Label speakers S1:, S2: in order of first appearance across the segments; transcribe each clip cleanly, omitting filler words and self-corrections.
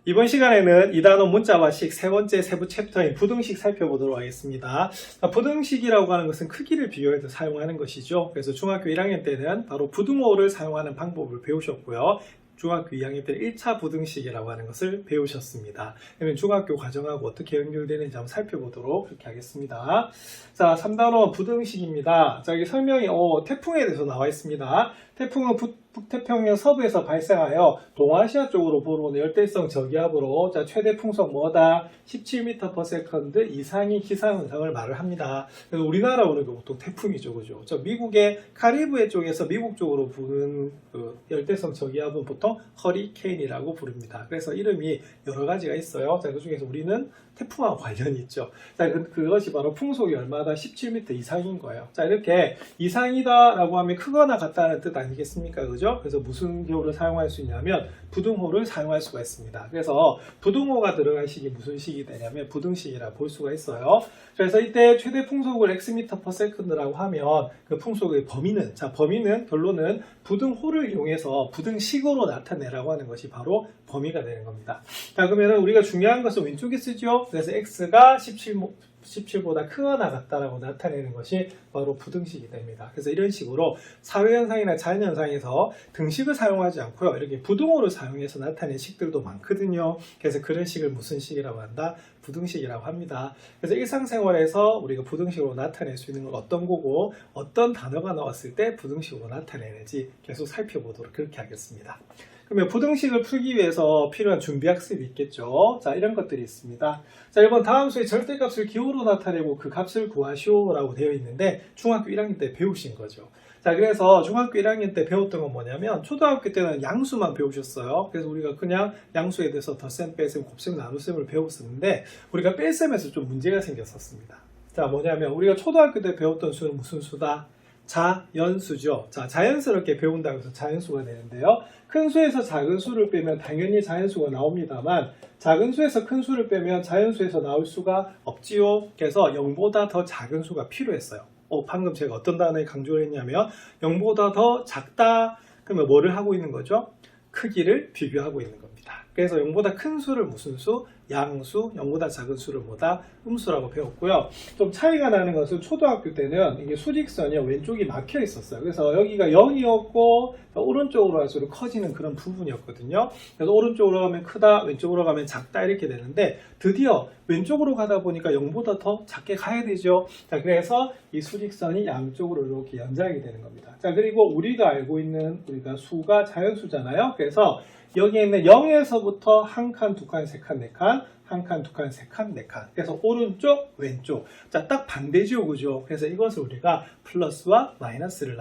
S1: 이번 시간에는 이단원 문자와식 세 번째 세부 챕터인 부등식 살펴보도록 하겠습니다. 부등식이라고 하는 것은 크기를 비교해서 사용하는 것이죠. 그래서 중학교 1학년 때는 바로 부등호를 사용하는 방법을 배우셨고요. 중학교 2학년 때 1차 부등식이라고 하는 것을 배우셨습니다. 그러면 중학교 과정하고 어떻게 연결되는지 한번 살펴보도록 그렇게 하겠습니다. 자, 3단원 부등식입니다. 자, 여기 설명이 태풍에 대해서 나와 있습니다. 태풍은 북태평양 서부에서 발생하여 동아시아 쪽으로 불어오는 열대성 저기압으로 최대 풍속 뭐다? 17m/s 이상의 기상 현상을 말을 합니다. 그래서 우리나라 오는 게 보통 태풍이죠, 그죠? 미국의 카리브해 쪽에서 미국 쪽으로 부는 그 열대성 저기압은 보통 허리케인이라고 부릅니다. 그래서 이름이 여러 가지가 있어요. 자, 그 중에서 우리는 태풍하고 관련이 있죠. 자, 그것이 바로 풍속이 얼마다? 17m 이상인 거예요. 자, 이렇게 이상이다라고 하면 크거나 같다는 뜻 아니겠습니까? 그죠? 그래서 무슨 기호를 사용할 수 있냐면 부등호를 사용할 수가 있습니다. 그래서 부등호가 들어간 식이 무슨 식이 되냐면 부등식이라 볼 수가 있어요. 그래서 이때 최대 풍속을 x m/s라고 하면 그 풍속의 범위는, 범위는 결론은 부등호를 이용해서 부등식으로 나타내라고 하는 것이 바로 범위가 되는 겁니다. 자, 그러면 우리가 중요한 것은 왼쪽에 쓰죠. 그래서 x가 17보다 크거나 같다라고 나타내는 것이 바로 부등식이 됩니다. 그래서 이런 식으로 사회현상이나 자연현상에서 등식을 사용하지 않고요. 이렇게 부등호를 사용해서 나타낸 식들도 많거든요. 그래서 그런 식을 무슨 식이라고 한다? 부등식이라고 합니다. 그래서 일상생활에서 우리가 부등식으로 나타낼 수 있는 건 어떤 거고 어떤 단어가 나왔을 때 부등식으로 나타내는지 계속 살펴보도록 그렇게 하겠습니다. 그러면 부등식을 풀기 위해서 필요한 준비학습이 있겠죠. 자, 이런 것들이 있습니다. 자, 이번 다음 수에 절대값을 기호로 나타내고 그 값을 구하시오라고 되어 있는데 중학교 1학년 때 배우신 거죠. 자, 그래서 중학교 1학년 때 배웠던 건 뭐냐면 초등학교 때는 양수만 배우셨어요. 그래서 우리가 그냥 양수에 대해서 덧셈, 뺄셈, 곱셈, 나눗셈을 배웠었는데 우리가 뺄셈에서 좀 문제가 생겼었습니다. 자, 뭐냐면 우리가 초등학교 때 배웠던 수는 무슨 수다? 자연수죠. 자, 자연스럽게 배운다고 해서 자연수가 되는데요. 큰 수에서 작은 수를 빼면 당연히 자연수가 나옵니다만 작은 수에서 큰 수를 빼면 자연수에서 나올 수가 없지요. 그래서 0보다 더 작은 수가 필요했어요. 방금 제가 어떤 단어에 강조를 했냐면 0보다 더 작다. 그러면 뭐를 하고 있는 거죠? 크기를 비교하고 있는 겁니다. 그래서 0보다 큰 수를 무슨 수? 양수, 0보다 작은 수를 뭐다? 음수라고 배웠고요. 좀 차이가 나는 것은 초등학교 때는 이게 수직선이 왼쪽이 막혀 있었어요. 그래서 여기가 0이었고 오른쪽으로 갈수록 커지는 그런 부분이었거든요. 그래서 오른쪽으로 가면 크다, 왼쪽으로 가면 작다 이렇게 되는데 드디어 왼쪽으로 가다 보니까 0보다 더 작게 가야 되죠. 자, 그래서 이 수직선이 양쪽으로 이렇게 연장이 되는 겁니다. 자, 그리고 우리가 알고 있는 우리가 수가 자연수잖아요. 그래서 여기에 있는 0에서부터 한 칸, 두 칸, 세 칸, 네 칸, 한 칸, 두 칸, 세 칸, 네 칸. 그래서 오른쪽, 왼쪽. 자, 딱 반대죠, 그죠? 그래서 이것을 우리가 플러스와 마이너스를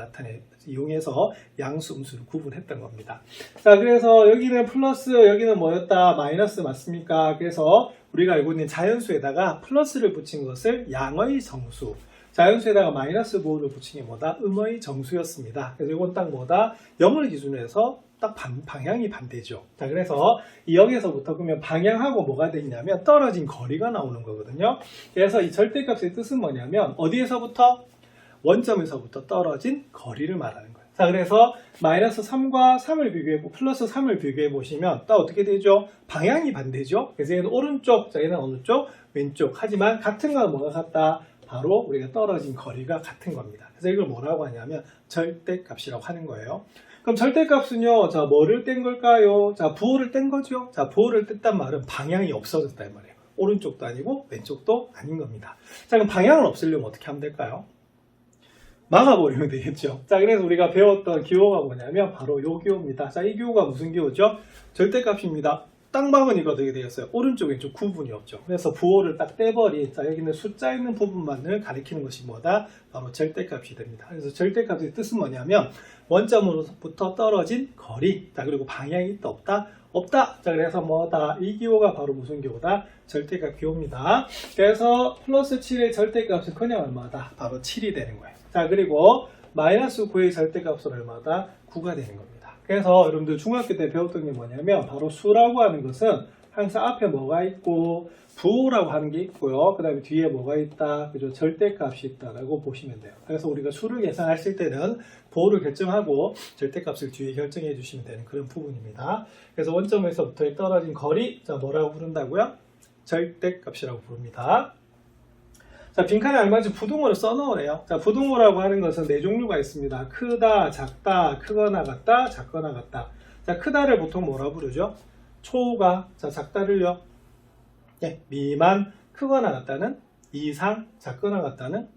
S1: 이용해서 양수, 음수를 구분했던 겁니다. 자, 그래서 여기는 플러스, 여기는 뭐였다? 마이너스 맞습니까? 그래서 우리가 알고 있는 자연수에다가 플러스를 붙인 것을 양의 정수. 자연수에다가 마이너스 보호를 붙인 게 뭐다? 음의 정수였습니다. 그래서 이건 딱 뭐다? 0을 기준으로 해서 딱 방향이 반대죠. 자, 그래서 이 0에서부터 그러면 방향하고 뭐가 되냐면 떨어진 거리가 나오는 거거든요. 그래서 이 절대값의 뜻은 뭐냐면 어디에서부터? 원점에서부터 떨어진 거리를 말하는 거예요. 자, 그래서 마이너스 3과 3을 비교해보고 플러스 3을 비교해 보시면 딱 어떻게 되죠? 방향이 반대죠. 그래서 얘는 오른쪽, 자, 얘는 어느 쪽? 왼쪽. 하지만 같은 건 뭐가 같다? 바로 우리가 떨어진 거리가 같은 겁니다. 그래서 이걸 뭐라고 하냐면 절대값이라고 하는 거예요. 그럼 절대값은요, 자, 뭐를 뗀 걸까요? 자, 부호를 뗀 거죠? 자, 부호를 뗐단 말은 방향이 없어졌단 말이에요. 오른쪽도 아니고 왼쪽도 아닌 겁니다. 자, 그럼 방향을 없애려면 어떻게 하면 될까요? 막아버리면 되겠죠. 자, 그래서 우리가 배웠던 기호가 뭐냐면 바로 요 기호입니다. 자, 이 기호가 무슨 기호죠? 절대값입니다. 딱 막으니까 어떻게 되겠어요? 오른쪽 왼쪽 구분이 없죠. 그래서 부호를 딱 떼버린, 자, 여기는 숫자 있는 부분만을 가리키는 것이 뭐다? 바로 절대값이 됩니다. 그래서 절대값의 뜻은 뭐냐면 원점으로부터 떨어진 거리, 자, 그리고 방향이 있다 없다? 없다. 자, 그래서 뭐다? 이 기호가 바로 무슨 기호다? 절대값 기호입니다. 그래서 플러스 7의 절대값은 그냥 얼마다? 바로 7이 되는 거예요. 자, 그리고 마이너스 9의 절대값은 얼마다? 9가 되는 겁니다. 그래서 여러분들 중학교 때 배웠던 게 뭐냐면 바로 수라고 하는 것은 항상 앞에 뭐가 있고 부호라고 하는 게 있고요. 그 다음에 뒤에 뭐가 있다? 그죠? 절대값이 있다라고 보시면 돼요. 그래서 우리가 수를 계산하실 때는 부호를 결정하고 절대값을 뒤에 결정해 주시면 되는 그런 부분입니다. 그래서 원점에서부터 떨어진 거리, 자, 뭐라고 부른다고요? 절대값이라고 부릅니다. 자, 빈칸에 알맞은 부등호를 써놓으래요. 자, 부등호라고 하는 것은 네 종류가 있습니다. 크다, 작다, 크거나 같다, 작거나 같다. 자, 크다를 보통 뭐라 부르죠? 초가, 자, 작다를요? 예, 미만, 크거나 같다는 이상, 작거나 같다는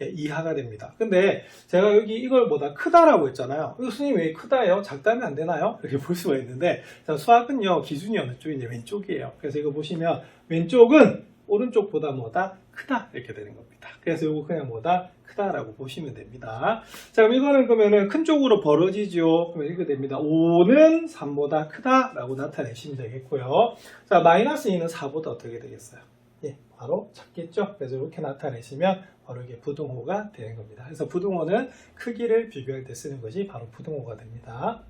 S1: 예, 이하가 됩니다. 근데 제가 여기 이걸 보다 크다라고 했잖아요. 이거 스님 왜 크다예요? 작다면 안 되나요? 이렇게 볼 수가 있는데, 자, 수학은요, 기준이 어느 쪽이냐? 왼쪽이에요. 그래서 이거 보시면 왼쪽은 오른쪽보다 뭐다? 크다. 이렇게 되는 겁니다. 그래서 이거 그냥 뭐다? 크다라고 보시면 됩니다. 자, 그럼 이거는 그러면은 큰 쪽으로 벌어지죠. 그러면 이렇게 됩니다. 5는 3보다 크다라고 나타내시면 되겠고요. 자, 마이너스 2는 4보다 어떻게 되겠어요? 예, 바로 작겠죠. 그래서 이렇게 나타내시면 바로 이게 부등호가 되는 겁니다. 그래서 부등호는 크기를 비교할 때 쓰는 것이 바로 부등호가 됩니다.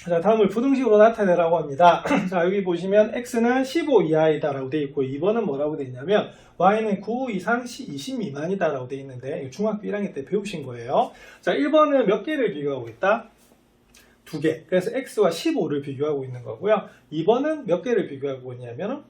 S1: 자, 다음을 부등식으로 나타내라고 합니다. 자, 여기 보시면 x는 15 이하이다 라고 되어 있고 2번은 뭐라고 되어 있냐면 y는 9 이상 20 미만이다 라고 되어 있는데 중학교 1학년 때 배우신 거예요. 자, 1번은 몇 개를 비교하고 있다? 2개. 그래서 x와 15를 비교하고 있는 거고요. 2번은 몇 개를 비교하고 있냐면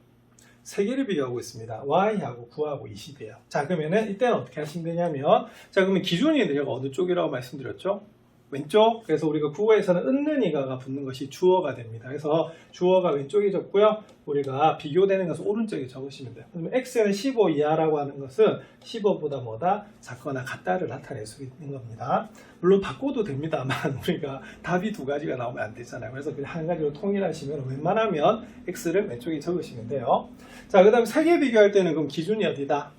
S1: 3개를 비교하고 있습니다. y하고 9하고 20이에요. 자, 그러면은 이때는 어떻게 하시면 되냐면, 자, 그러면 기준이 제가 어느 쪽이라고 말씀드렸죠? 왼쪽. 그래서 우리가 국어에서는 은는 이가가 붙는 것이 주어가 됩니다. 그래서 주어가 왼쪽에 적고요. 우리가 비교되는 것은 오른쪽에 적으시면 돼요. 그러면 x는 15 이하라고 하는 것은 15보다 뭐다? 작거나 같다를 나타낼 수 있는 겁니다. 물론 바꿔도 됩니다만 우리가 답이 두 가지가 나오면 안 되잖아요. 그래서 그냥 한 가지로 통일하시면 웬만하면 x를 왼쪽에 적으시면 돼요. 자, 그 다음에 3개 비교할 때는 그럼 기준이 어디다?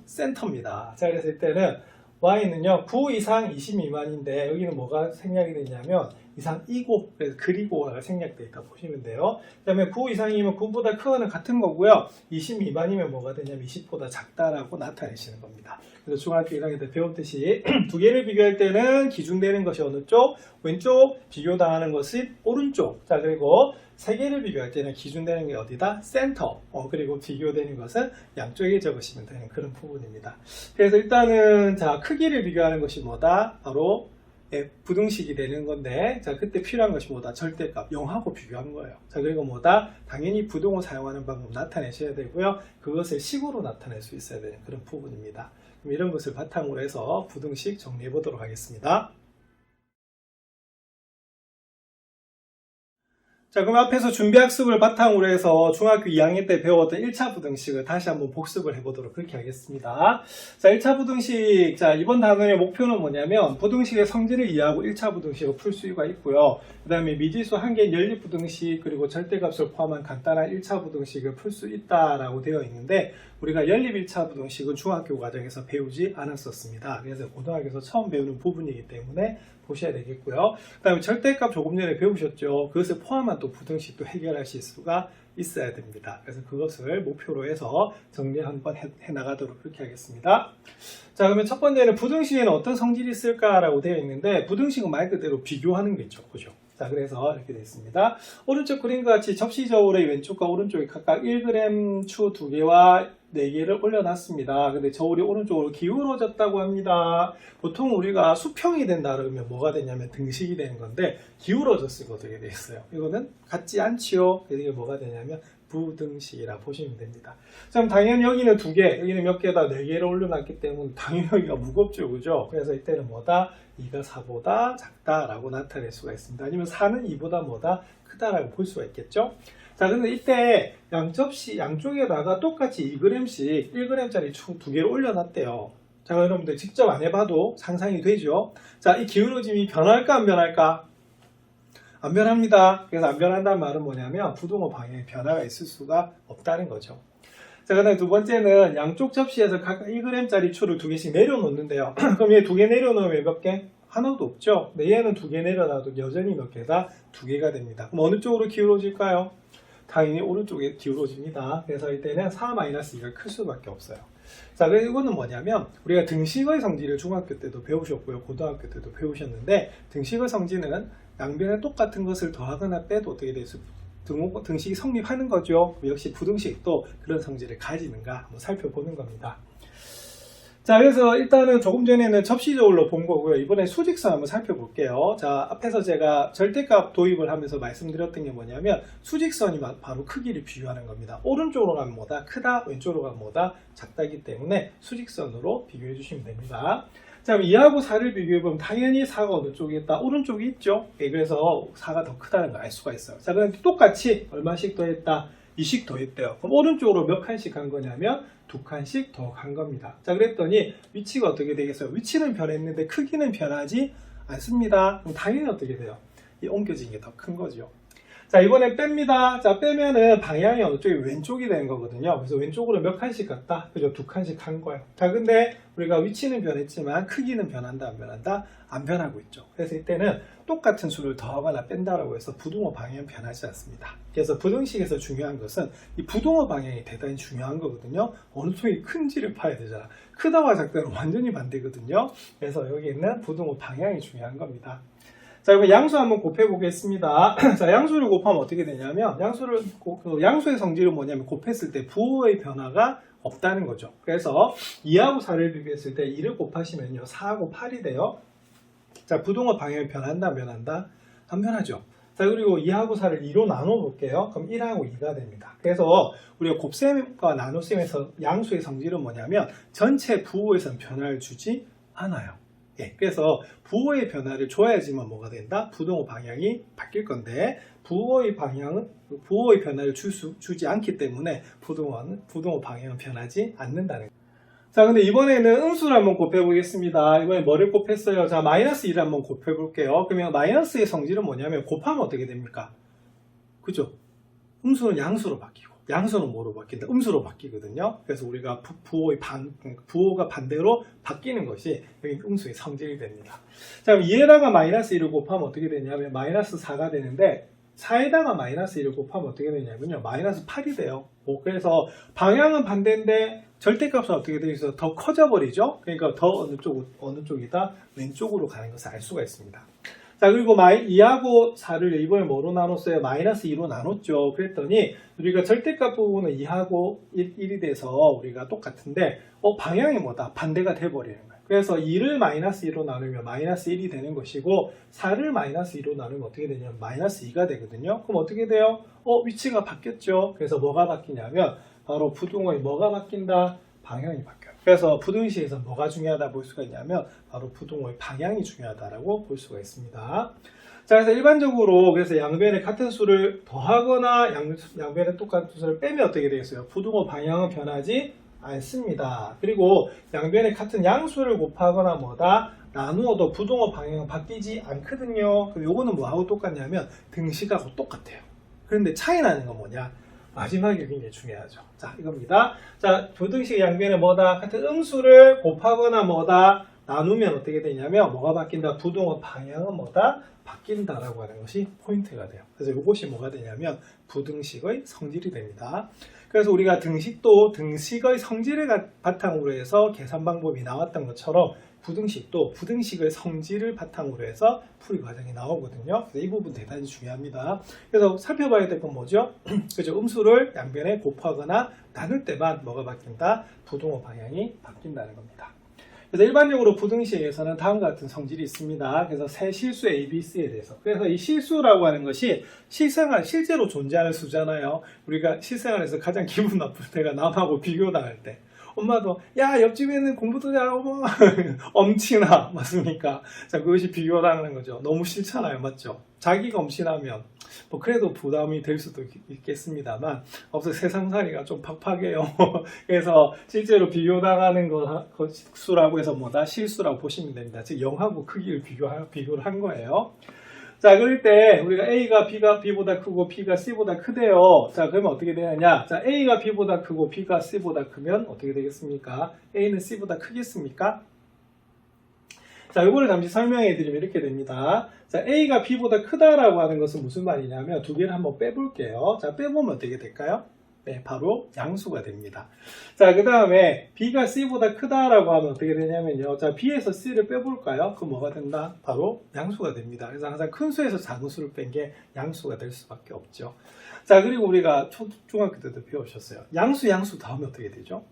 S1: 센터입니다. 자, 그래서 이때는 y는요 9 이상 20 미만인데 여기는 뭐가 생략이 되냐면 이상이고 그래서 그리고가 생략되어 있다 보시면 돼요. 그 다음에 9 이상이면 9보다 크거나 같은 거고요. 20 미만이면 뭐가 되냐면 20보다 작다라고 나타내시는 겁니다. 그래서 중학교 1학년 때 배웠듯이 두 개를 비교할 때는 기준되는 것이 어느 쪽? 왼쪽, 비교당하는 것이 오른쪽. 자, 그리고 세 개를 비교할 때는 기준되는 게 어디다? 센터. 그리고 비교되는 것은 양쪽에 적으시면 되는 그런 부분입니다. 그래서 일단은 자, 크기를 비교하는 것이 뭐다? 바로 부등식이 되는 건데, 자, 그때 필요한 것이 뭐다? 절대값 0하고 비교한 거예요. 자, 그리고 뭐다? 당연히 부등호 사용하는 방법 나타내셔야 되고요. 그것을 식으로 나타낼 수 있어야 되는 그런 부분입니다. 그럼 이런 것을 바탕으로 해서 부등식 정리해 보도록 하겠습니다. 자, 그럼 앞에서 준비학습을 바탕으로 해서 중학교 2학년 때 배웠던 1차 부등식을 다시 한번 복습을 해보도록 그렇게 하겠습니다. 자, 1차 부등식. 자, 이번 단원의 목표는 뭐냐면 부등식의 성질을 이해하고 1차 부등식을 풀 수가 있고요. 그 다음에 미지수 한 개인 연립 부등식 그리고 절대값을 포함한 간단한 1차 부등식을 풀 수 있다라고 되어 있는데 우리가 연립 1차 부등식은 중학교 과정에서 배우지 않았었습니다. 그래서 고등학교에서 처음 배우는 부분이기 때문에 보셔야 되겠고요. 그 다음에 절대값 조금 전에 배우셨죠. 그것을 포함한 또 부등식도 해결하실 수가 있어야 됩니다. 그래서 그것을 목표로 해서 정리 한번 해나가도록 그렇게 하겠습니다. 자, 그러면 첫 번째는 부등식에는 어떤 성질이 있을까라고 되어 있는데 부등식은 말 그대로 비교하는 게 있죠. 그죠? 자, 그래서 이렇게 되어 있습니다. 오른쪽 그림과 같이 접시저울의 왼쪽과 오른쪽에 각각 1g 추 2개와 4개를 올려놨습니다. 근데 저울이 오른쪽으로 기울어졌다고 합니다. 보통 우리가 수평이 된다 그러면 뭐가 되냐면 등식이 되는 건데 기울어졌으니까 어떻게 되겠어요? 이거는 같지 않지요. 그래서 이게 뭐가 되냐면 부등식이라 보시면 됩니다. 그럼 당연히 여기는 2개, 여기는 몇 개다? 4개를 올려놨기 때문에 당연히 여기가 무겁죠. 그죠? 그래서 이때는 뭐다? 2가 4보다 작다라고 나타낼 수가 있습니다. 아니면 4는 2보다 뭐다? 크다라고 볼 수가 있겠죠? 자, 근데 이때 양접시 양쪽에다가 똑같이 2g씩 1g짜리 2개를 올려놨대요. 자, 여러분들 직접 안 해봐도 상상이 되죠? 자, 이 기울어짐이 변할까 안 변할까? 안 변합니다. 그래서 안 변한다는 말은 뭐냐면 부등호 방향에 변화가 있을 수가 없다는 거죠. 자, 그 다음에 두 번째는 양쪽 접시에서 각각 1g짜리 추를 2개씩 내려놓는데요. 그럼 얘 2개 내려놓으면 몇 개? 하나도 없죠? 근데 얘는 2개 내려놔도 여전히 몇 개다? 2개가 됩니다. 그럼 어느 쪽으로 기울어질까요? 당연히 오른쪽에 기울어집니다. 그래서 이때는 4-2가 클 수밖에 없어요. 자, 그래서 이거는 뭐냐면 우리가 등식의 성질을 중학교 때도 배우셨고요. 고등학교 때도 배우셨는데 등식의 성질은 양변에 똑같은 것을 더하거나 빼도 어떻게 될 수 등식이 성립하는 거죠. 역시 부등식도 그런 성질을 가지는가 한번 살펴보는 겁니다. 자, 그래서 일단은 조금 전에는 접시적으로 본 거고요. 이번에 수직선 한번 살펴볼게요. 자, 앞에서 제가 절대값 도입을 하면서 말씀드렸던 게 뭐냐면 수직선이 바로 크기를 비교하는 겁니다. 오른쪽으로 가면 뭐다? 크다, 왼쪽으로 가면 뭐다? 작다기 때문에 수직선으로 비교해 주시면 됩니다. 자, 그럼 2하고 4를 비교해보면 당연히 4가 어느 쪽에 있다? 오른쪽에 있죠. 그래서 4가 더 크다는 걸 알 수가 있어요. 자, 그럼 똑같이 얼마씩 더했다? 2씩 더했대요. 그럼 오른쪽으로 몇 칸씩 간 거냐면 2칸씩 더 간 겁니다. 자, 그랬더니 위치가 어떻게 되겠어요? 위치는 변했는데 크기는 변하지 않습니다. 그럼 당연히 어떻게 돼요? 이 옮겨진 게 더 큰 거죠. 자, 이번엔 뺍니다. 자, 빼면은 방향이 어느 쪽이 왼쪽이 되는 거거든요. 그래서 왼쪽으로 몇 칸씩 갔다? 그죠? 2칸씩 간 거예요. 자, 근데 우리가 위치는 변했지만 크기는 변한다, 안 변한다? 안 변하고 있죠. 그래서 이때는 똑같은 수를 더하거나 뺀다라고 해서 부등호 방향은 변하지 않습니다. 그래서 부등식에서 중요한 것은 이 부등호 방향이 대단히 중요한 거거든요. 어느 쪽이 큰지를 봐야 되잖아. 크다와 작다는 완전히 반대거든요. 그래서 여기 있는 부등호 방향이 중요한 겁니다. 자, 그럼 양수 한번 곱해 보겠습니다. 자, 양수를 곱하면 어떻게 되냐면, 양수의 성질은 뭐냐면, 곱했을 때 부호의 변화가 없다는 거죠. 그래서 2하고 4를 비교했을 때 2를 곱하시면요, 4하고 8이 돼요. 자, 부등호 방향이 변한다, 안 변한다? 안 변하죠. 자, 그리고 2하고 4를 2로 나눠 볼게요. 그럼 1하고 2가 됩니다. 그래서 우리가 곱셈과 나눗셈에서 양수의 성질은 뭐냐면, 전체 부호에서는 변화를 주지 않아요. 예, 그래서 부호의 변화를 줘야지만 뭐가 된다? 부등호 방향이 바뀔 건데 부호의 변화를 주지 않기 때문에 부등호 방향은 변하지 않는다는 거예요. 자, 근데 이번에는 음수를 한번 곱해 보겠습니다. 이번에 뭐를 곱했어요? 자, 마이너스 1을 한번 곱해 볼게요. 그러면 마이너스의 성질은 뭐냐면 곱하면 어떻게 됩니까? 그죠? 음수는 양수로 바뀌고 양수는 뭐로 바뀐다? 음수로 바뀌거든요. 그래서 우리가 부호가 반대로 바뀌는 것이 여기 음수의 성질이 됩니다. 자, 그럼 2에다가 마이너스 1을 곱하면 어떻게 되냐면 마이너스 4가 되는데 4에다가 마이너스 1을 곱하면 어떻게 되냐면요, 마이너스 8이 돼요. 그래서 방향은 반대인데 절대값은 어떻게 되어 있어서 더 커져 버리죠. 그러니까 더 어느 쪽이다? 왼쪽으로 가는 것을 알 수가 있습니다. 자, 그리고 2하고 4를 이번에 뭐로 나눴어요? 마이너스 2로 나눴죠. 그랬더니 우리가 절대값 부분은 2하고 1이 돼서 우리가 똑같은데 방향이 뭐다? 반대가 돼버리는 거예요. 그래서 2를 마이너스 2로 나누면 마이너스 1이 되는 것이고 4를 마이너스 2로 나누면 어떻게 되냐면 마이너스 2가 되거든요. 그럼 어떻게 돼요? 위치가 바뀌었죠. 그래서 뭐가 바뀌냐면 바로 부등호의 뭐가 바뀐다? 방향이 바뀌어요. 그래서 부등식에서 뭐가 중요하다 볼 수가 있냐면 바로 부등호의 방향이 중요하다라고 볼 수가 있습니다. 자, 그래서 일반적으로 그래서 양변에 같은 수를 더하거나 양변에 똑같은 수를 빼면 어떻게 되겠어요? 부등호 방향은 변하지 않습니다. 그리고 양변에 같은 양수를 곱하거나 뭐다 나누어도 부등호 방향은 바뀌지 않거든요. 그럼 요거는 뭐하고 똑같냐면 등식하고 똑같아요. 그런데 차이 나는 건 뭐냐? 마지막이 굉장히 중요하죠. 자, 이겁니다. 자, 부등식 양변에 뭐다? 같은 음수를 곱하거나 뭐다? 나누면 어떻게 되냐면 뭐가 바뀐다? 부등호 방향은 뭐다? 바뀐다라고 하는 것이 포인트가 돼요. 그래서 이것이 뭐가 되냐면 부등식의 성질이 됩니다. 그래서 우리가 등식의 성질을 바탕으로 해서 계산 방법이 나왔던 것처럼 부등식도 부등식의 성질을 바탕으로 해서 풀이 과정이 나오거든요. 그래서 이 부분 대단히 중요합니다. 그래서 살펴봐야 될 건 뭐죠? 그죠? 음수를 양변에 곱하거나 나눌 때만 뭐가 바뀐다? 부등호 방향이 바뀐다는 겁니다. 그래서 일반적으로 부등식에서는 다음과 같은 성질이 있습니다. 그래서 세 실수 A, B, C에 대해서. 그래서 이 실수라고 하는 것이 실제로 존재하는 수잖아요. 우리가 실생활에서 가장 기분 나쁠 때가 남하고 비교당할 때. 엄마도 야, 옆집에는 공부도 잘하고 엄친아, 맞습니까? 자, 그것이 비교라는 거죠. 너무 싫잖아요, 맞죠? 자기가 엄친하면 뭐 그래도 부담이 될 수도 있겠습니다만 세상살이가 좀 팍팍해요. 그래서 실제로 비교당하는 수라고 해서 뭐다? 실수라고 보시면 됩니다. 즉 0하고 크기를 비교를 한 거예요. 자, 그럴 때 우리가 A가 B보다 크고 B가 C보다 크대요. 자, 그러면 어떻게 되느냐? 자, A가 B보다 크고 B가 C보다 크면 어떻게 되겠습니까? A는 C보다 크겠습니까? 자, 이거를 잠시 설명해 드리면 이렇게 됩니다. 자, A가 B보다 크다라고 하는 것은 무슨 말이냐면 두 개를 한번 빼볼게요. 자, 빼보면 어떻게 될까요? 네, 바로 양수가 됩니다. 자, 그 다음에 B가 C보다 크다라고 하면 어떻게 되냐면요. 자, B에서 C를 빼볼까요? 그럼 뭐가 된다? 바로 양수가 됩니다. 그래서 항상 큰 수에서 작은 수를 뺀 게 양수가 될 수밖에 없죠. 자, 그리고 우리가 중학교 때도 배우셨어요. 양수 더하면 어떻게 되죠?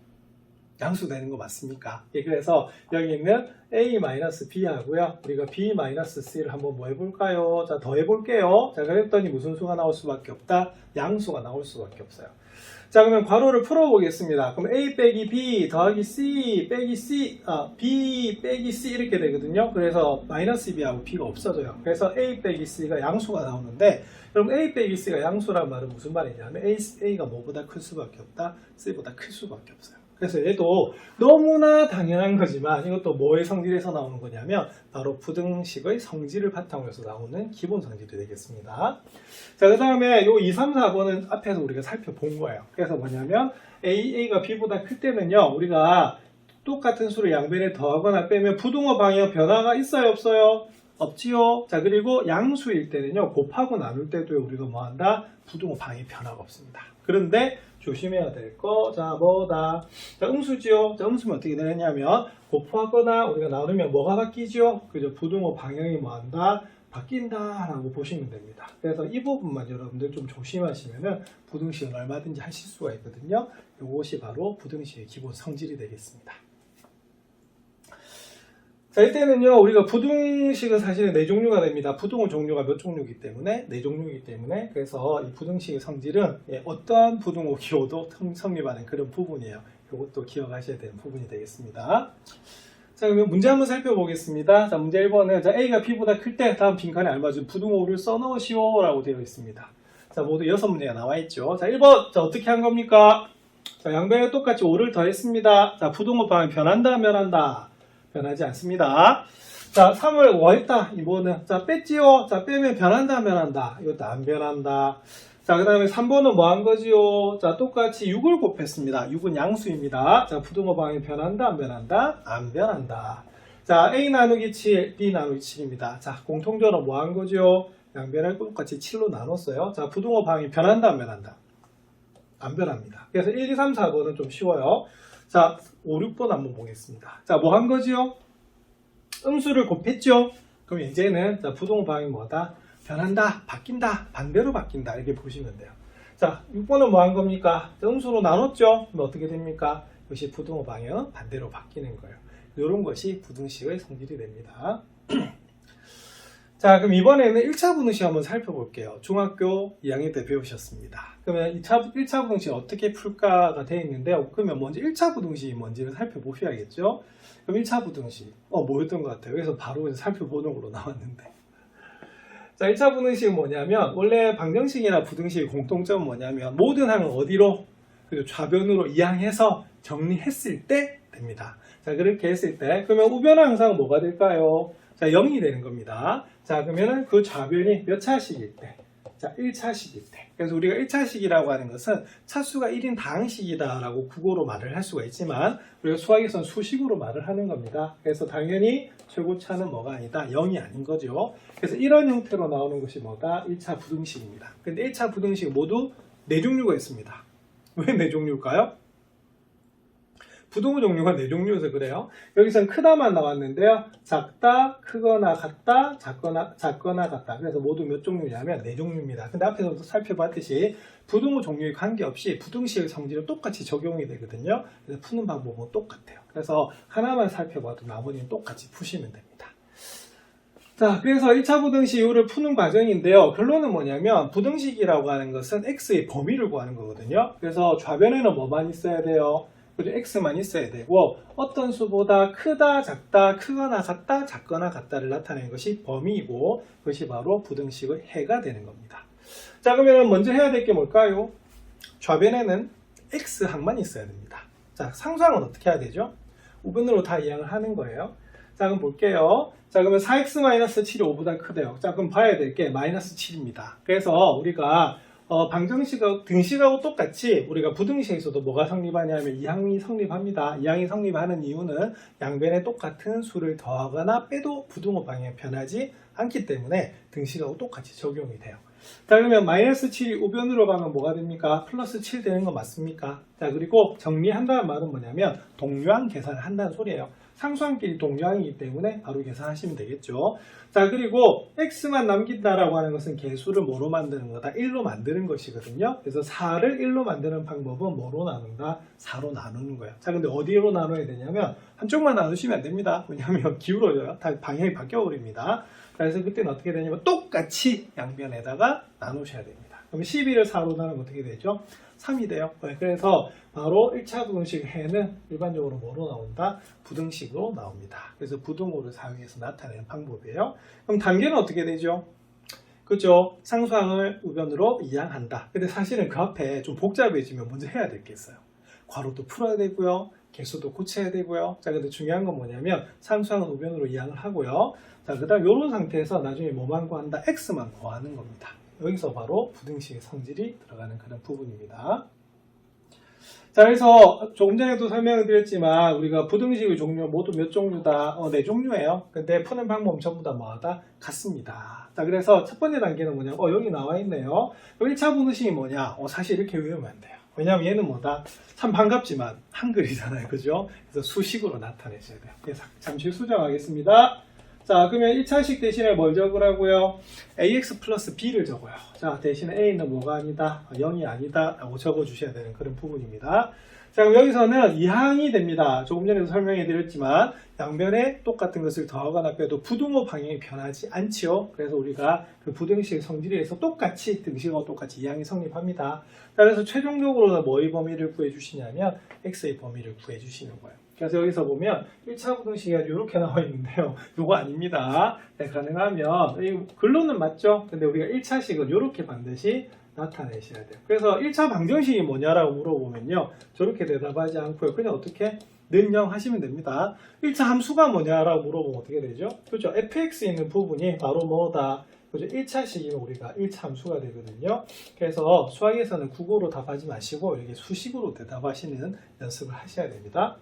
S1: 양수 되는 거 맞습니까? 예, 그래서 여기 있는 A-B 하고요. 우리가 B-C를 한번 뭐 해볼까요? 자, 더 해볼게요. 자, 그랬더니 무슨 수가 나올 수밖에 없다? 양수가 나올 수밖에 없어요. 자, 그러면 괄호를 풀어보겠습니다. 그럼 A 빼기 B 더하기 C 빼기 C, B 빼기 C 이렇게 되거든요. 그래서 마이너스 B하고 B가 없어져요. 그래서 A 빼기 C가 양수가 나오는데, 그럼 A 빼기 C가 양수란 말은 무슨 말이냐면 A가 뭐보다 클 수밖에 없다? C보다 클 수밖에 없어요. 그래서 얘도 너무나 당연한 거지만 이것도 뭐의 성질에서 나오는 거냐면 바로 부등식의 성질을 바탕으로 해서 나오는 기본 성질이 되겠습니다. 자, 그 다음에 요 2, 3, 4번은 앞에서 우리가 살펴본 거예요. 그래서 뭐냐면 A가 B보다 클 때는요, 우리가 똑같은 수를 양변에 더하거나 빼면 부등호 방향 변화가 있어요, 없어요? 없지요. 자, 그리고 양수일 때는요, 곱하고 나눌 때도 우리가 뭐한다? 부등호 방향 변화가 없습니다. 그런데 조심해야 될 거, 자, 뭐다? 자, 음수지요. 자, 음수면 어떻게 되느냐면 곱하거나 우리가 나누면 뭐가 바뀌지요? 그죠? 부등호 방향이 뭐한다? 바뀐다라고 보시면 됩니다. 그래서 이 부분만 여러분들 좀 조심하시면은 부등식은 얼마든지 하실 수가 있거든요. 이것이 바로 부등식의 기본 성질이 되겠습니다. 자, 이때는요, 우리가 부등식은 사실은 4종류가 됩니다. 부등호 종류가 몇 종류이기 때문에, 4종류이기 때문에, 그래서 이 부등식의 성질은 어떠한 부등호 기호도 성립하는 그런 부분이에요. 이것도 기억하셔야 되는 부분이 되겠습니다. 자, 그러면 문제 한번 살펴보겠습니다. 자, 문제 1번은, 자, A가 B보다 클 때 다음 빈칸에 알맞은 부등호를 써넣으시오 라고 되어 있습니다. 자, 모두 6문제가 나와 있죠. 자, 1번, 자, 어떻게 한 겁니까? 자, 양변에 똑같이 5를 더했습니다. 자, 부등호 방향 변한다, 변한다? 변하지 않습니다. 자, 3을 했다. 이번은 자, 뺐지요. 자, 빼면 변한다, 변한다? 이것도 안 변한다. 자, 그 다음에 3번은 뭐 한 거지요? 자, 똑같이 6을 곱했습니다. 6은 양수입니다. 자, 부등호 방향 변한다, 안 변한다? 안 변한다. 자, A 나누기 7, B 나누기 7입니다. 자, 공통적으로 뭐 한 거죠? 양변을 똑같이 7로 나눴어요. 자, 부등호 방향 변한다, 안 변한다? 안 변합니다. 그래서 1, 2, 3, 4번은 좀 쉬워요. 자, 5, 6번 한번 보겠습니다. 자, 뭐 한 거지요? 음수를 곱했죠? 그럼 이제는 자, 부등호 방향이 뭐다? 변한다, 바뀐다, 반대로 바뀐다. 이렇게 보시면 돼요. 자, 6번은 뭐 한 겁니까? 자, 음수로 나눴죠? 그럼 어떻게 됩니까? 이것이 부등호 방향은 반대로 바뀌는 거예요. 이런 것이 부등식의 성질이 됩니다. 자, 그럼 이번에는 1차 부등식 한번 살펴볼게요. 중학교 2학년 때 배우셨습니다. 그러면 1차 부등식 어떻게 풀까가 되어 있는데요. 그러면 먼저 1차 부등식이 뭔지를 살펴보셔야겠죠. 그럼 1차 부등식, 뭐였던 것 같아요. 그래서 바로 살펴보는 걸로 나왔는데. 자, 1차 부등식은 뭐냐면, 원래 방정식이나 부등식의 공통점은 뭐냐면, 모든 항은 어디로? 그리고 좌변으로 이항해서 정리했을 때 됩니다. 자, 그렇게 했을 때, 그러면 우변 항상 뭐가 될까요? 자, 0이 되는 겁니다. 자, 그러면은 그 좌변이 몇 차식일 때? 자, 1차식일 때. 그래서 우리가 1차식이라고 하는 것은 차수가 1인 다항식이다라고 국어로 말을 할 수가 있지만 우리가 수학에서는 수식으로 말을 하는 겁니다. 그래서 당연히 최고차는 뭐가 아니다? 0이 아닌 거죠. 그래서 이런 형태로 나오는 것이 뭐다? 1차 부등식입니다. 근데 1차 부등식 모두 4종류가 있습니다. 왜 4종류일까요? 부등호 종류가 4종류여서 그래요. 여기서는 크다만 나왔는데요. 작다, 크거나 같다, 작거나 같다. 그래서 모두 몇 종류냐면 4종류입니다. 근데 앞에서도 살펴봤듯이 부등호 종류에 관계없이 부등식의 성질은 똑같이 적용이 되거든요. 그래서 푸는 방법은 똑같아요. 그래서 하나만 살펴봐도 나머지는 똑같이 푸시면 됩니다. 자, 그래서 1차 부등식 이후를 푸는 과정인데요. 결론은 뭐냐면 부등식이라고 하는 것은 x의 범위를 구하는 거거든요. 그래서 좌변에는 뭐만 있어야 돼요? 그죠? x만 있어야 되고 어떤 수보다 크다, 작다, 크거나 같다, 작거나 같다를 나타내는 것이 범위이고 그것이 바로 부등식의 해가 되는 겁니다. 자, 그러면 먼저 해야 될 게 뭘까요? 좌변에는 x항만 있어야 됩니다. 자, 상수항은 어떻게 해야 되죠? 우변으로 다 이항을 하는 거예요. 자, 그럼 볼게요. 자, 그러면 4x-7이 5보다 크대요. 자, 그럼 봐야 될 게 -7입니다. 그래서 우리가 방정식하고 등식하고 똑같이 우리가 부등식에서도 뭐가 성립하냐면 이항이 성립합니다. 이항이 성립하는 이유는 양변에 똑같은 수를 더하거나 빼도 부등호 방향이 변하지 않기 때문에 등식하고 똑같이 적용이 돼요. 자, 그러면 마이너스 7이 우변으로 가면 뭐가 됩니까? 플러스 7 되는 거 맞습니까? 자, 그리고 정리한다는 말은 뭐냐면 동류항 계산을 한다는 소리예요. 상수항끼리 동류항이기 때문에 바로 계산하시면 되겠죠. 자, 그리고 x만 남긴다라고 하는 것은 개수를 뭐로 만드는 거다? 1로 만드는 것이거든요. 그래서 4를 1로 만드는 방법은 뭐로 나눈다? 4로 나누는 거예요. 자, 근데 어디로 나눠야 되냐면 한쪽만 나누시면 안 됩니다. 왜냐하면 기울어져요. 다 방향이 바뀌어 버립니다. 그래서 그때는 어떻게 되냐면 똑같이 양변에다가 나누셔야 됩니다. 그럼 12를 4로 나누면 어떻게 되죠? 3이 돼요. 그래서 바로 1차 부등식 해는 일반적으로 뭐로 나온다? 부등식으로 나옵니다. 그래서 부등호를 사용해서 나타내는 방법이에요. 그럼 단계는 어떻게 되죠? 그죠? 상수항을 우변으로 이항한다. 근데 사실은 그 앞에 좀 복잡해지면 먼저 해야 될 게 있어요. 괄호도 풀어야 되고요. 개수도 고쳐야 되고요. 자, 근데 중요한 건 뭐냐면 상수항은 우변으로 이항을 하고요. 자, 그 다음 이런 상태에서 나중에 뭐만 구한다? x만 구하는 겁니다. 여기서 바로 부등식의 성질이 들어가는 그런 부분입니다. 자, 그래서 조금 전에도 설명을 드렸지만 우리가 부등식의 종류 모두 몇 종류다? 4종류예요. 근데 푸는 방법은 전부 다 뭐하다? 같습니다. 자, 그래서 첫 번째 단계는 뭐냐? 여기 나와 있네요. 1차 부등식이 뭐냐? 사실 이렇게 외우면 안 돼요. 왜냐하면 얘는 뭐다? 참 반갑지만 한글이잖아요. 그죠? 그래서 수식으로 나타내셔야 돼요. 그래서 잠시 수정하겠습니다. 자, 그러면 1차식 대신에 뭘 적으라고요? ax 플러스 b를 적어요. 자, 대신에 a는 뭐가 아니다? 0이 아니다. 라고 적어주셔야 되는 그런 부분입니다. 자, 그럼 여기서는 이항이 됩니다. 조금 전에도 설명해 드렸지만 양변에 똑같은 것을 더하거나 빼도 부등호 방향이 변하지 않지요. 그래서 우리가 그 부등식 성질에 의해서 똑같이 등식하고 똑같이 이항이 성립합니다. 자, 그래서 최종적으로는 뭐의 범위를 구해 주시냐면 x의 범위를 구해 주시는 거예요. 그래서 여기서 보면 1차 부등식이 이렇게 나와 있는데요. 이거 아닙니다. 네, 가능하면 글로는 맞죠? 근데 우리가 1차식은 이렇게 반드시 나타내셔야 돼요. 그래서 1차 방정식이 뭐냐라고 물어보면요. 저렇게 대답하지 않고요. 그냥 어떻게? 는영 하시면 됩니다. 1차 함수가 뭐냐라고 물어보면 어떻게 되죠? 그렇죠. fx 있는 부분이 바로 뭐다? 그죠? 1차식이면 우리가 1차 함수가 되거든요. 그래서 수학에서는 국어로 답하지 마시고 이렇게 수식으로 대답하시는 연습을 하셔야 됩니다.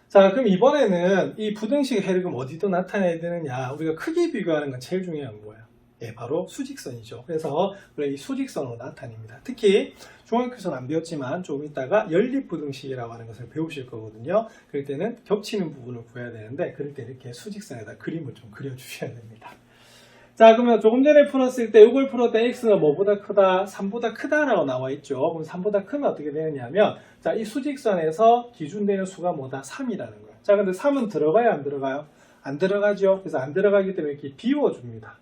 S1: 자, 그럼 이번에는 이 부등식 해를 그럼 어디도 나타내야 되느냐? 우리가 크기 비교하는 건 제일 중요한 거예요. 예, 바로 수직선이죠. 그래서 우리가 이 수직선으로 나타냅니다. 특히 중학교에서는 안 배웠지만 조금 있다가 연립부등식이라고 하는 것을 배우실 거거든요. 그럴 때는 겹치는 부분을 구해야 되는데 그럴 때 이렇게 수직선에다 그림을 좀 그려주셔야 됩니다. 자, 그러면 조금 전에 풀었을 때 이걸 풀었을 때 x는 뭐보다 크다? 3보다 크다라고 나와 있죠. 그럼 3보다 크면 어떻게 되느냐면 자, 이 수직선에서 기준되는 수가 뭐다? 3이라는 거예요. 자, 근데 3은 들어가요? 안 들어가요? 안 들어가죠. 그래서 안 들어가기 때문에 이렇게 비워줍니다.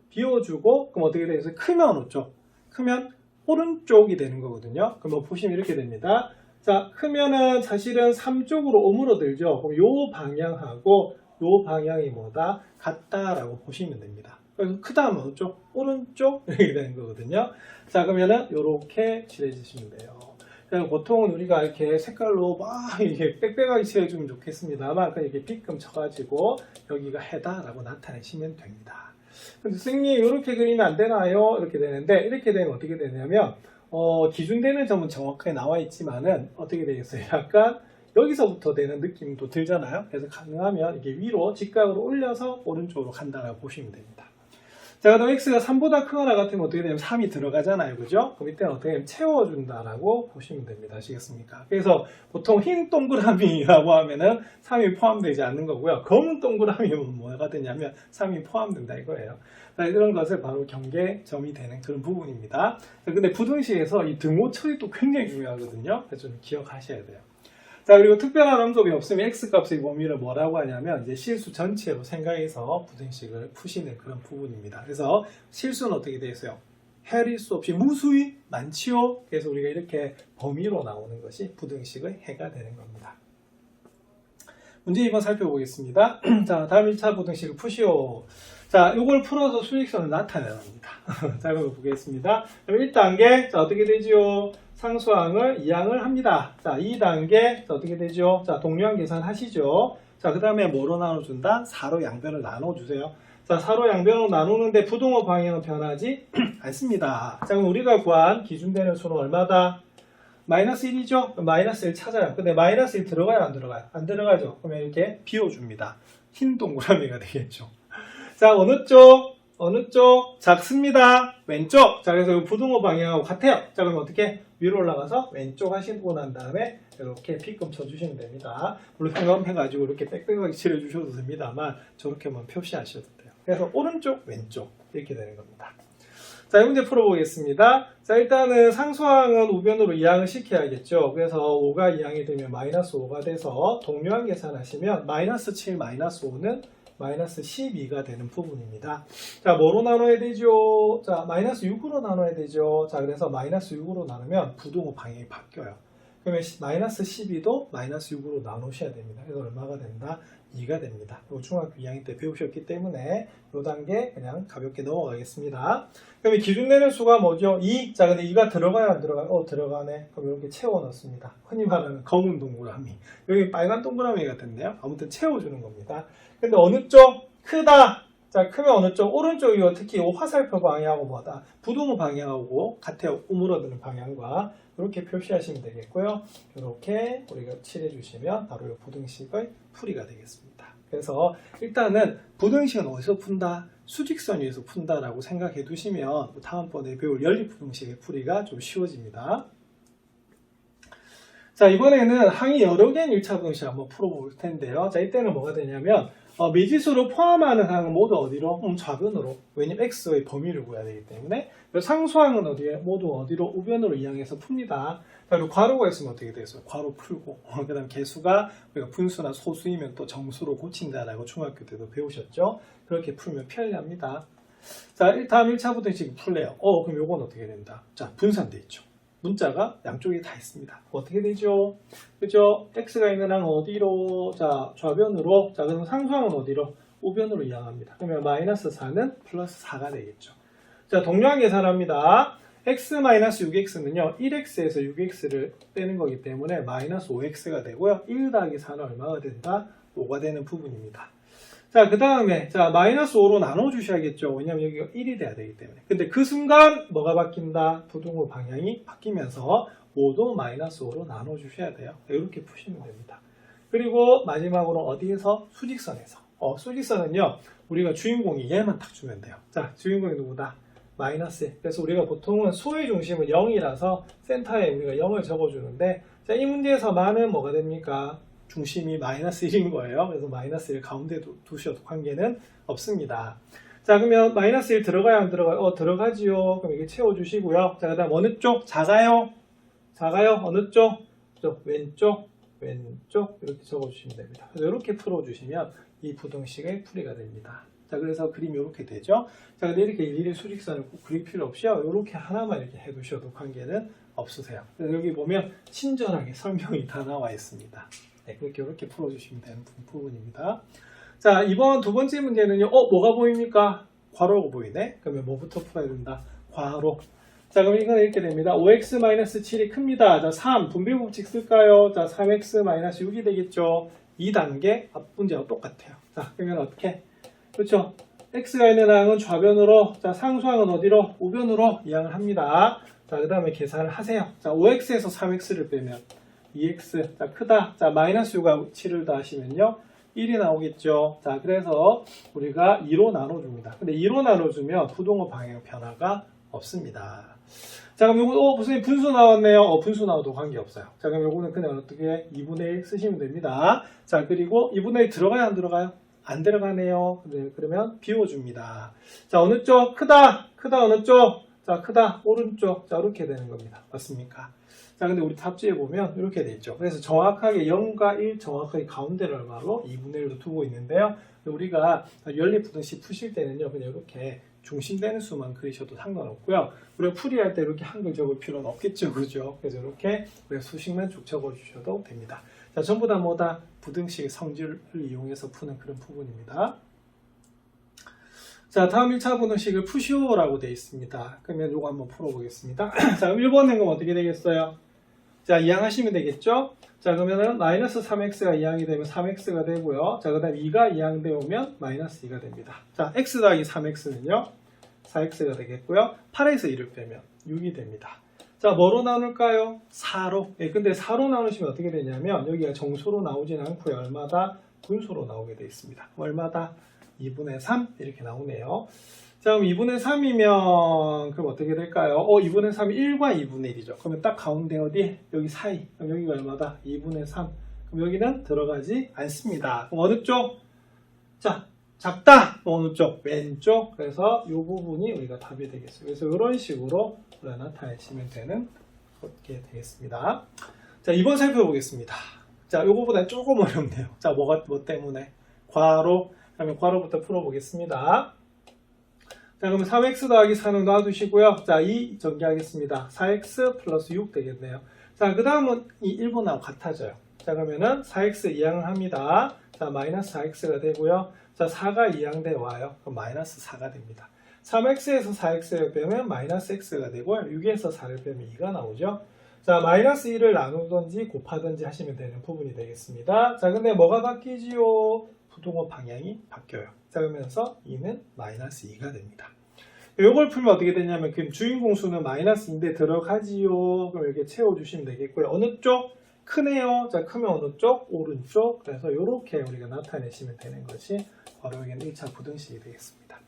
S1: 비워주고 그럼 어떻게 되겠어요? 크면 어쩌? 크면 오른쪽이 되는 거거든요. 그럼 뭐 보시면 이렇게 됩니다. 자, 크면은 사실은 3쪽으로 오므러들죠. 그럼 요 방향하고 요 방향이 뭐다? 같다라고 보시면 됩니다. 그래서 크다 하면 어쪽? 오른쪽? 이렇게 되는 거거든요. 자, 그러면은 요렇게 칠해주시면 돼요. 보통은 우리가 이렇게 색깔로 막 이렇게 빽빽하게 칠해주면 좋겠습니다만 그냥 이렇게 빗금 쳐가지고 여기가 해다라고 나타내시면 됩니다. 근데 선생님 이렇게 그리면 안 되나요? 이렇게 되는데 이렇게 되면 어떻게 되냐면 기준되는 점은 정확하게 나와 있지만은 어떻게 되겠어요? 약간 여기서부터 되는 느낌도 들잖아요. 그래서 가능하면 이게 위로 직각으로 올려서 오른쪽으로 간다고 보시면 됩니다. 자, 그럼 x가 3보다 크거나 같으면 어떻게 되냐면 3이 들어가잖아요. 그죠? 그럼 이때는 어떻게 되면 채워준다라고 보시면 됩니다. 아시겠습니까? 그래서 보통 흰 동그라미라고 하면은 3이 포함되지 않는 거고요. 검은 동그라미는 뭐가 되냐면 3이 포함된다 이거예요. 자, 이런 것을 바로 경계점이 되는 그런 부분입니다. 자, 근데 부등식에서 이 등호 처리도 굉장히 중요하거든요. 그래서 좀 기억하셔야 돼요. 자, 그리고 특별한 언급이 없으면 x값의 범위를 뭐라고 하냐면 이제 실수 전체로 생각해서 부등식을 푸시는 그런 부분입니다. 그래서 실수는 어떻게 되어 있어요? 해릴 수 없이 무수히 많지요. 그래서 우리가 이렇게 범위로 나오는 것이 부등식의 해가 되는 겁니다. 문제 2번 살펴보겠습니다. 자, 다음 1차 부등식을 푸시오. 자, 이걸 풀어서 수직선을 나타내랍니다. 자, 그럼 보겠습니다. 그럼 1단계, 자, 어떻게 되지요? 상수항을 이항을 합니다. 자, 2단계, 자, 어떻게 되죠? 자, 동류항 계산하시죠. 자, 그 다음에 뭐로 나눠준다? 4로 양변을 나눠주세요. 자, 4로 양변으로 나누는데 부등호 방향은 변하지 않습니다. 자, 그럼 우리가 구한 기준되는 수는 얼마다? 마이너스 1이죠? 마이너스 1 찾아요. 근데 마이너스 1 들어가요? 안 들어가요? 안 들어가죠? 그러면 이렇게 비워줍니다. 흰 동그라미가 되겠죠. 자, 어느 쪽? 어느 쪽? 작습니다. 왼쪽. 자, 그래서 이 부등호 방향하고 같아요. 자, 그럼 어떻게? 위로 올라가서 왼쪽 하시고 난 다음에 이렇게 P금 쳐주시면 됩니다. 물론 평감해가지고 이렇게 빽빽하게 칠해주셔도 됩니다만 저렇게만 표시하셔도 돼요. 그래서 오른쪽, 왼쪽 이렇게 되는 겁니다. 자, 이 문제 풀어보겠습니다. 자, 일단은 상수항은 우변으로 이항을 시켜야겠죠. 그래서 5가 이항이 되면 마이너스 5가 돼서 동료항 계산하시면 마이너스 7, 마이너스 5는 마이너스 12가 되는 부분입니다. 자, 뭐로 나눠야 되죠? 자, 마이너스 6으로 나눠야 되죠. 자, 그래서 마이너스 6으로 나누면 부등호 방향이 바뀌어요. 그러면 마이너스 12도 마이너스 6으로 나누셔야 됩니다. 그래서 얼마가 된다? 2가 됩니다. 이거 중학교 2학년 때 배우셨기 때문에 이 단계 그냥 가볍게 넘어가겠습니다. 그러면 기준 내는 수가 뭐죠? 2. 자, 근데 2가 들어가요, 안 들어가요? 들어가네. 그럼 이렇게 채워 넣습니다. 흔히 말하는 검은 동그라미. 여기 빨간 동그라미 같은데요. 아무튼 채워주는 겁니다. 근데 어느 쪽? 크다. 자, 크면 어느 쪽? 오른쪽이요. 특히 이 화살표 방향하고 뭐다? 부등호 방향하고 같아요. 우물어드는 방향과 이렇게 표시하시면 되겠고요. 이렇게 우리가 칠해주시면 바로 이 부등식의 풀이가 되겠습니다. 그래서 일단은 부등식은 어디서 푼다? 수직선 위에서 푼다라고 생각해 두시면 다음번에 배울 연립부등식의 풀이가 좀 쉬워집니다. 자, 이번에는 항이 여러 개인 1차 부등식 한번 풀어볼 텐데요. 자, 이때는 뭐가 되냐면 미지수를 포함하는 항은 모두 어디로? 좌변으로. 왜냐면 x의 범위를 구해야 되기 때문에. 상수항은 어디에? 모두 어디로? 우변으로 이항해서 풉니다. 자, 그리고 괄호가 있으면 어떻게 되겠어요? 괄호 풀고. 그 다음 개수가 우리가 분수나 소수이면 또 정수로 고친다라고 중학교 때도 배우셨죠? 그렇게 풀면 편리합니다. 자, 다음 1차 부등식 풀래요. 그럼 요건 어떻게 된다? 자, 분산돼 있죠. 문자가 양쪽에 다 있습니다. 어떻게 되죠? 그죠? x가 있는 항은 어디로? 자, 좌변으로. 자, 그럼 상수항은 어디로? 우변으로 이항합니다. 그러면 마이너스 4는 플러스 4가 되겠죠. 자, 동료항 계산합니다. x-6x는요, 1x에서 6x를 빼는 거기 때문에 마이너스 5x가 되고요. 1 더하기 4는 얼마가 된다? 5가 되는 부분입니다. 자, 그 다음에, 자, 마이너스 5로 나눠주셔야겠죠. 왜냐면 여기가 1이 돼야 되기 때문에. 근데 그 순간 뭐가 바뀐다? 부등호 방향이 바뀌면서 5도 마이너스 5로 나눠주셔야 돼요. 이렇게 푸시면 됩니다. 그리고 마지막으로 어디에서? 수직선에서. 수직선은요, 우리가 주인공이 얘만 딱 주면 돼요. 자, 주인공이 누구다? 마이너스. 그래서 우리가 보통은 수의 중심은 0이라서 센터에 우리가 0을 적어주는데, 자, 이 문제에서 만은 뭐가 됩니까? 중심이 마이너스 1인 거예요. 그래서 마이너스 1 가운데 두셔도 관계는 없습니다. 자, 그러면 마이너스 1 들어가요? 안 들어가요? 들어가지요. 그럼 이게 채워주시고요. 자, 그 다음 어느 쪽? 작아요? 작아요? 어느 쪽? 왼쪽? 왼쪽? 이렇게 적어주시면 됩니다. 그래서 이렇게 풀어주시면 이 부등식의 풀이가 됩니다. 자, 그래서 그림이 이렇게 되죠. 자, 근데 이렇게 일일이 수직선을 꼭 그릴 필요 없이요. 이렇게 하나만 이렇게 해두셔도 관계는 없으세요. 그래서 여기 보면 친절하게 설명이 다 나와 있습니다. 네, 이렇게 풀어주시면 되는 부분입니다. 자, 이번 두 번째 문제는요. 뭐가 보입니까? 괄호가 보이네. 그러면 뭐부터 풀어야 된다? 괄호. 자, 그럼 이건 이렇게 됩니다. 5x-7이 큽니다. 자, 3 분배법칙 쓸까요? 자, 3x-6이 되겠죠. 2단계 앞 문제와 똑같아요. 자, 그러면 어떻게? 그렇죠. x가 있는 항은 좌변으로, 자, 상수항은 어디로? 우변으로 이항을 합니다. 자, 그 다음에 계산을 하세요. 자, 5x에서 3x를 빼면 2x, 자, 크다. 자, 마이너스 6하고 7을 더하시면요. 1이 나오겠죠. 자, 그래서 우리가 2로 나눠줍니다. 근데 2로 나눠주면 부등호 방향 변화가 없습니다. 자, 그럼 요거, 무슨 분수 나왔네요. 분수 나와도 관계없어요. 자, 그럼 요거는 그냥 어떻게 2분의 1 쓰시면 됩니다. 자, 그리고 2분의 1 들어가요? 안 들어가요? 안 들어가네요. 네, 그러면 비워줍니다. 자, 어느 쪽? 크다. 크다 어느 쪽? 자, 크다. 오른쪽. 자, 이렇게 되는 겁니다. 맞습니까? 자, 근데 우리 답지에 보면 이렇게 돼 있죠. 그래서 정확하게 0과 1 정확하게 가운데를 얼마로 2분의 1로 두고 있는데요. 우리가 연립부등식 푸실 때는요, 그냥 이렇게 중심되는 수만 그리셔도 상관없고요. 우리가 풀이할 때 이렇게 한글 적을 필요는 없겠죠, 그죠? 그래서 이렇게 우리가 수식만 쭉 적어주셔도 됩니다. 자, 전부 다 뭐다? 부등식의 성질을 이용해서 푸는 그런 부분입니다. 자, 다음 1차 부등식을 푸시오라고 되어 있습니다. 그러면 이거 한번 풀어보겠습니다. 자, 그럼 1번 낸 건 어떻게 되겠어요? 자, 이항하시면 되겠죠? 자, 그러면은 마이너스 3x가 이항이 되면 3x가 되고요. 자, 그 다음 2가 이항되면 마이너스 2가 됩니다. 자, x 더하기 3x는요? 4x가 되겠고요. 8에서 2를 빼면 6이 됩니다. 자, 뭐로 나눌까요? 4로. 예, 근데 4로 나누시면 어떻게 되냐면 여기가 정수로 나오진 않고요. 얼마다? 분수로 나오게 되어 있습니다. 얼마다? 2분의 3 이렇게 나오네요. 자, 그럼 2분의 3이면 그럼 어떻게 될까요? 2분의 3이 1과 2분의 1이죠. 그러면 딱 가운데 어디? 여기 사이. 그럼 여기가 얼마다? 2분의 3. 그럼 여기는 들어가지 않습니다. 그럼 어느 쪽? 자, 작다. 어느 쪽? 왼쪽. 그래서 이 부분이 우리가 답이 되겠어요. 그래서 이런 식으로 우리가 나타내시면 되는 게 되겠습니다. 자, 2번 살펴보겠습니다. 자, 요거보다 조금 어렵네요. 자, 뭐 때문에? 괄호. 그러면 괄호부터 풀어보겠습니다. 자, 그러면 3x 더하기 4는 놔두시고요. 자, 2 전개하겠습니다. 4x 플러스 6 되겠네요. 자, 그 다음은 이 1번하고 같아져요. 자, 그러면은 4x 이항을 합니다. 자, 마이너스 4x가 되고요. 자, 4가 이항돼 와요. 그럼 마이너스 4가 됩니다. 3x에서 4x를 빼면 마이너스 x가 되고요. 6에서 4를 빼면 2가 나오죠. 자, 마이너스 1을 나누든지 곱하든지 하시면 되는 부분이 되겠습니다. 자, 근데 뭐가 바뀌지요? 부등호 방향이 바뀌어요. 자, 그러면서 2는 마이너스 2가 됩니다. 이걸 풀면 어떻게 되냐면 그럼 주인공 수는 마이너스인데 들어가지요. 그럼 이렇게 채워주시면 되겠고요. 어느 쪽? 크네요. 자, 크면 어느 쪽? 오른쪽. 그래서 이렇게 우리가 나타내시면 되는 것이 바로 여기는 1차 부등식이 되겠습니다.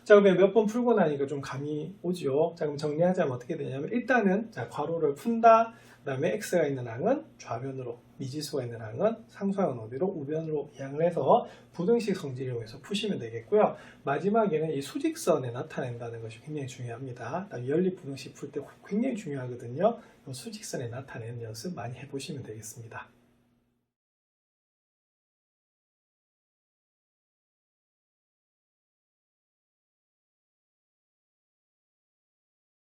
S1: 자, 그러면 몇 번 풀고 나니까 좀 감이 오지요. 자, 그럼 정리하자면 어떻게 되냐면 일단은 자, 괄호를 푼다. 그 다음에 x가 있는 항은 좌변으로, 미지수가 있는 항은 상수항은 어디로? 우변으로 이항을 해서 부등식 성질을 이용해서 푸시면 되겠고요. 마지막에는 이 수직선에 나타낸다는 것이 굉장히 중요합니다. 연립 부등식 풀 때 굉장히 중요하거든요. 수직선에 나타내는 연습 많이 해보시면 되겠습니다.